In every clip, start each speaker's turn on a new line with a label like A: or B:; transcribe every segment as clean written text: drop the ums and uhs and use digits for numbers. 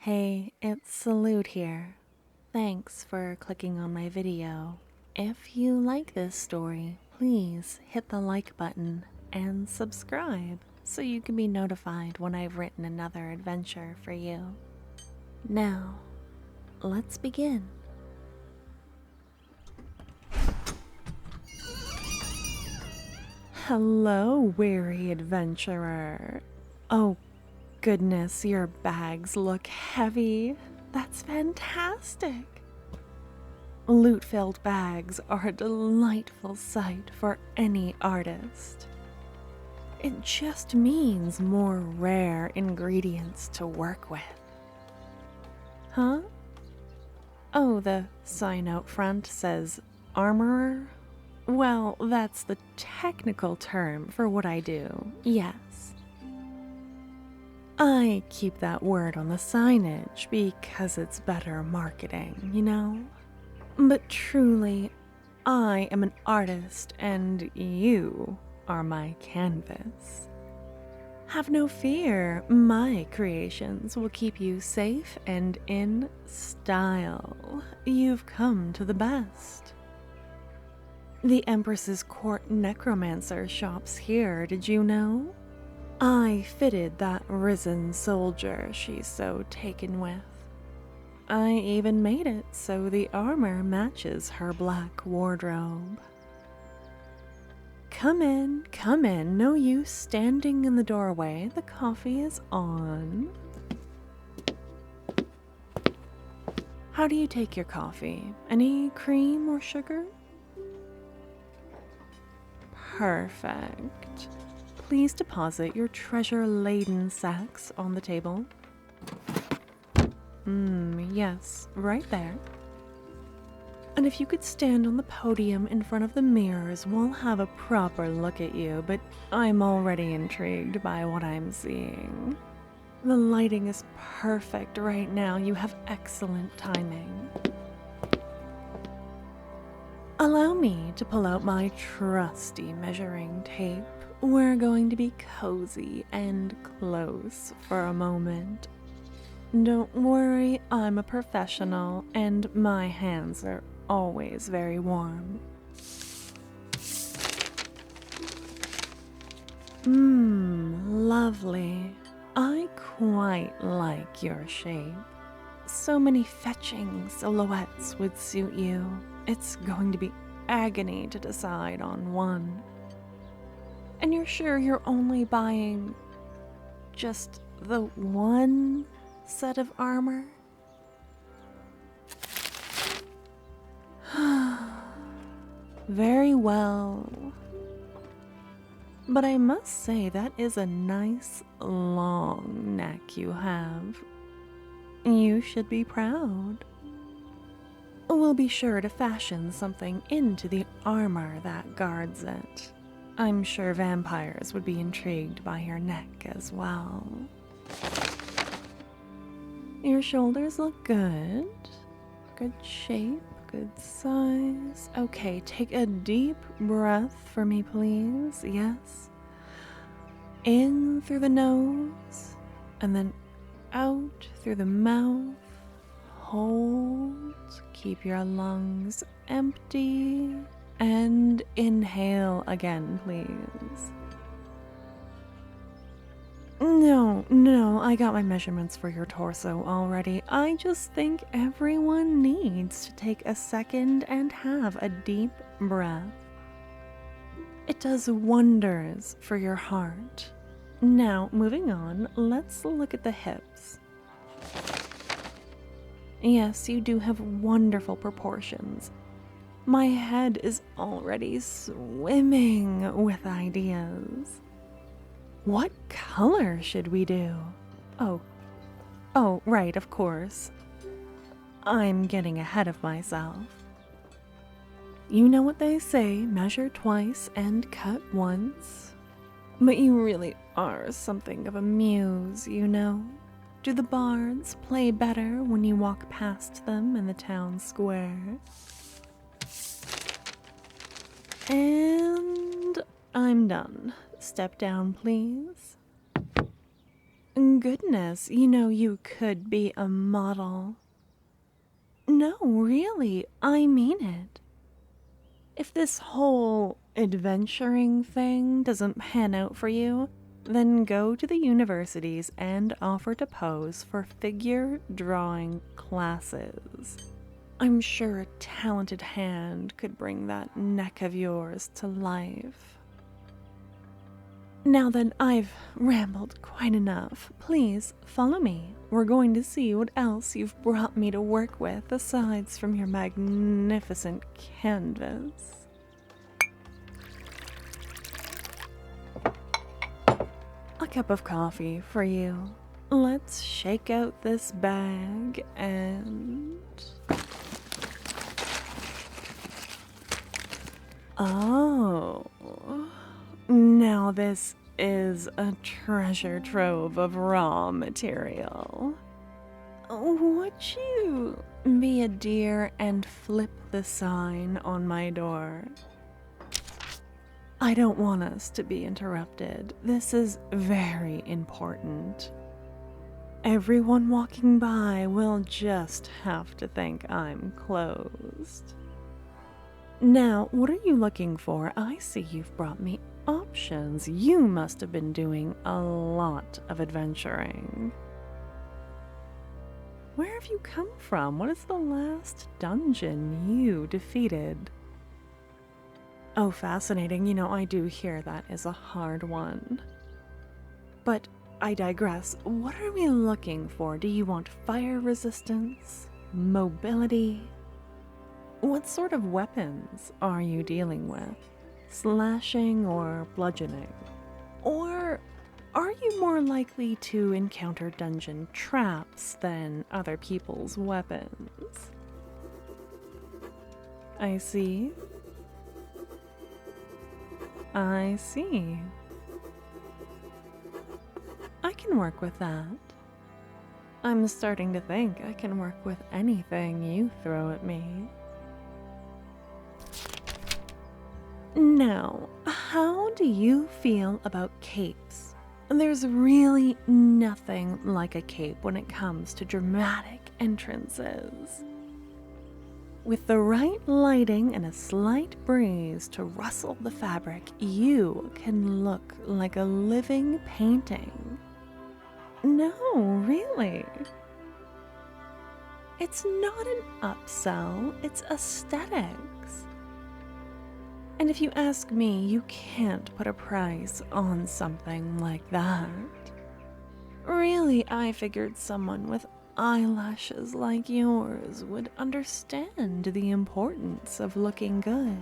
A: Hey, it's Salute here. Thanks for clicking on my video. If you like this story, please hit the like button and subscribe so you can be notified when I've written another adventure for you. Now, let's begin. Hello, weary adventurer. Oh, goodness, your bags look heavy. That's fantastic. Loot-filled bags are a delightful sight for any artist. It just means more rare ingredients to work with. Huh? Oh, the sign out front says armourer? Well, that's the technical term for what I do, yes. I keep that word on the signage because it's better marketing, you know? But truly, I am an artist and you are my canvas. Have no fear, my creations will keep you safe and in style. You've come to the best. The Empress's Court Necromancer shops here, did you know? I fitted that risen soldier she's so taken with. I even made it so the armor matches her black wardrobe. Come in, no use standing in the doorway, the coffee is on. How do you take your coffee? Any cream or sugar? Perfect. Please deposit your treasure-laden sacks on the table. Yes, right there. And if you could stand on the podium in front of the mirrors, we'll have a proper look at you, but I'm already intrigued by what I'm seeing. The lighting is perfect right now. You have excellent timing. Allow me to pull out my trusty measuring tape. We're going to be cozy and close for a moment. Don't worry, I'm a professional and my hands are always very warm. Lovely. I quite like your shape. So many fetching silhouettes would suit you. It's going to be agony to decide on one. And you're sure you're only buying just the one set of armor? Very well. But I must say that is a nice long neck you have. You should be proud. We'll be sure to fashion something into the armor that guards it. I'm sure vampires would be intrigued by your neck as well. Your shoulders look good. Good shape, good size. Okay, take a deep breath for me, please. Yes. In through the nose, and then out through the mouth. Hold. Keep your lungs empty. And inhale again, please. No, I got my measurements for your torso already. I just think everyone needs to take a second and have a deep breath. It does wonders for your heart. Now, moving on, let's look at the hips. Yes, you do have wonderful proportions. My head is already swimming with ideas. What color should we do? Oh, right, of course. I'm getting ahead of myself. You know what they say, measure twice and cut once. But you really are something of a muse, you know. Do the bards play better when you walk past them in the town square? And I'm done. Step down, please. goodness, you could be a model. No, really, I mean it. If this whole adventuring thing doesn't pan out for you, then go to the universities and offer to pose for figure drawing classes. I'm sure a talented hand could bring that neck of yours to life. Now then, I've rambled quite enough. Please follow me. We're going to see what else you've brought me to work with aside from your magnificent canvas. A cup of coffee for you. Let's shake out this bag and... Oh, now this is a treasure trove of raw material. Would you be a dear and flip the sign on my door? I don't want us to be interrupted. This is very important. Everyone walking by will just have to think I'm closed. Now, what are you looking for? I see you've brought me options. You must have been doing a lot of adventuring. Where have you come from? What is the last dungeon you defeated? Oh, fascinating. I do hear that is a hard one. But I digress. What are we looking for? Do you want fire resistance? Mobility? What sort of weapons are you dealing with? Slashing or bludgeoning? Or are you more likely to encounter dungeon traps than other people's weapons? I see. I see. I can work with that. I'm starting to think I can work with anything you throw at me. Now, how do you feel about capes? There's really nothing like a cape when it comes to dramatic entrances. With the right lighting and a slight breeze to rustle the fabric, you can look like a living painting. No, really. It's not an upsell, it's aesthetics. And if you ask me, you can't put a price on something like that. Really, I figured someone with eyelashes like yours would understand the importance of looking good.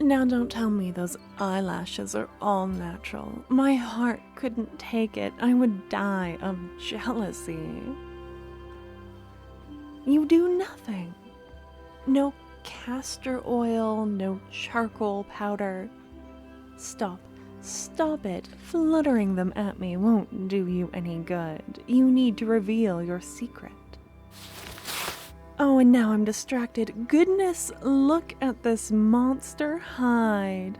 A: Now don't tell me those eyelashes are all natural. My heart couldn't take it. I would die of jealousy. You do nothing. No castor oil, no charcoal powder. Stop it. Fluttering them at me won't do you any good. You need to reveal your secret. Oh, and now I'm distracted. Goodness, look at this monster hide.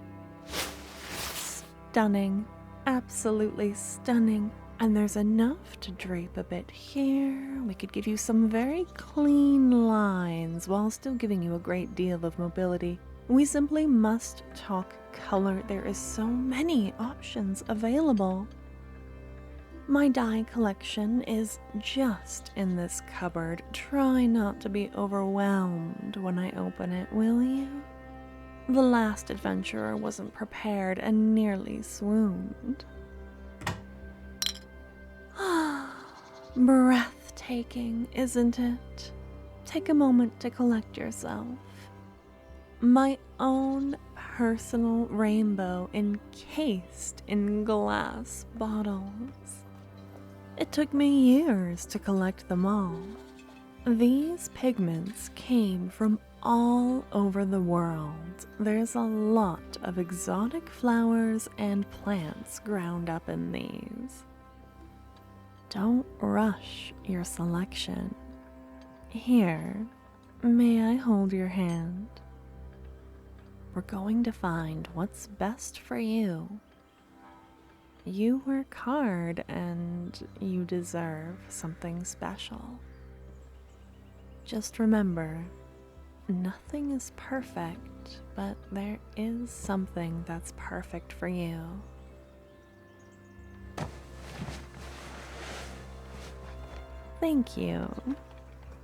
A: Stunning. Absolutely stunning. And there's enough to drape a bit here. We could give you some very clean lines while still giving you a great deal of mobility. We simply must talk color. There is so many options available. My dye collection is just in this cupboard. Try not to be overwhelmed when I open it, will you? The last adventurer wasn't prepared and nearly swooned. Breathtaking, isn't it? Take a moment to collect yourself. My own personal rainbow encased in glass bottles. It took me years to collect them all. These pigments came from all over the world. There's a lot of exotic flowers and plants ground up in these. Don't rush your selection. Here, may I hold your hand? We're going to find what's best for you. You work hard and you deserve something special. Just remember, nothing is perfect, but there is something that's perfect for you. Thank you.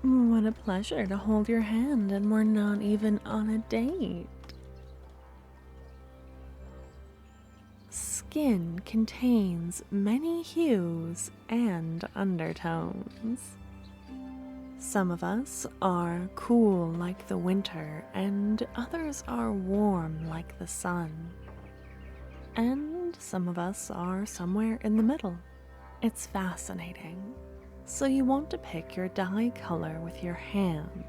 A: What a pleasure to hold your hand, and we're not even on a date. Skin contains many hues and undertones. Some of us are cool like the winter, and others are warm like the sun. And some of us are somewhere in the middle. It's fascinating. So you want to pick your dye color with your hand.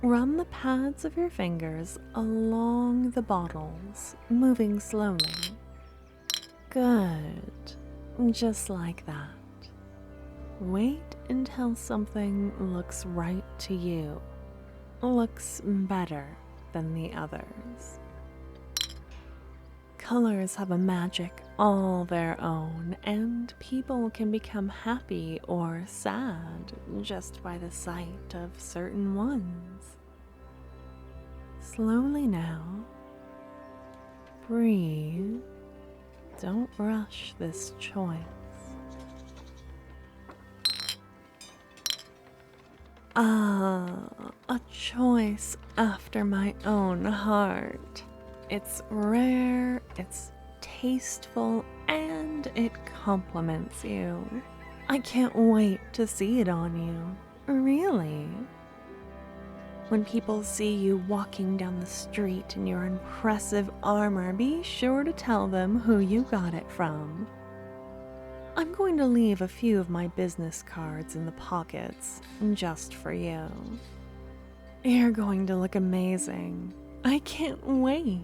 A: Run the pads of your fingers along the bottles, moving slowly. Good. Just like that. Wait until something looks right to you. Looks better than the others. Colors have a magic all their own, and people can become happy or sad just by the sight of certain ones. Slowly now. Breathe. Don't rush this choice. A choice after my own heart. It's rare, it's tasteful, and it compliments you. I can't wait to see it on you. Really. When people see you walking down the street in your impressive armor, be sure to tell them who you got it from. I'm going to leave a few of my business cards in the pockets, just for you. You're going to look amazing. I can't wait.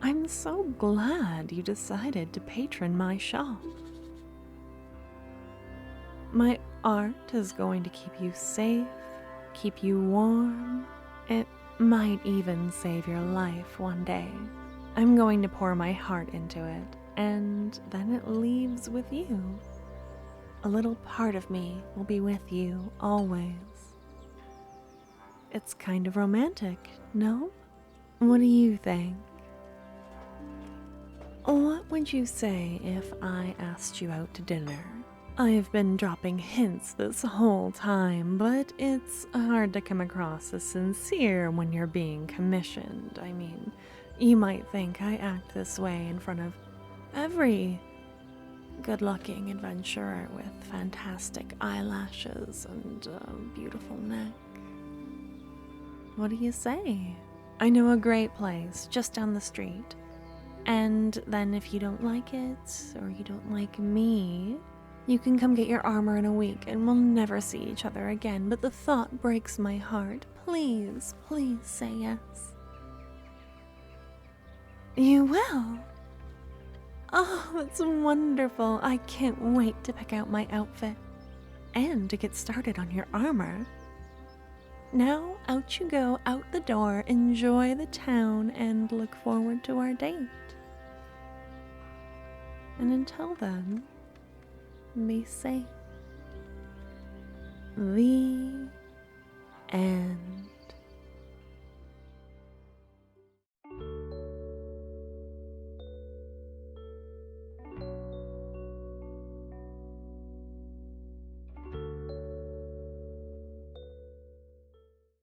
A: I'm so glad you decided to patron my shop. My art is going to keep you safe, keep you warm. It might even save your life one day. I'm going to pour my heart into it, and then it leaves with you. A little part of me will be with you always. It's kind of romantic, no? What do you think? What would you say if I asked you out to dinner? I've been dropping hints this whole time, but it's hard to come across as sincere when you're being commissioned. I mean, you might think I act this way in front of every good-looking adventurer with fantastic eyelashes and a beautiful neck. What do you say? I know a great place just down the street. And then if you don't like it, or you don't like me, you can come get your armor in a week and we'll never see each other again. But the thought breaks my heart. Please, please say yes. You will? Oh, that's wonderful. I can't wait to pick out my outfit and to get started on your armor. Now, out you go, out the door, enjoy the town, and look forward to our date. And until then, be safe. The end.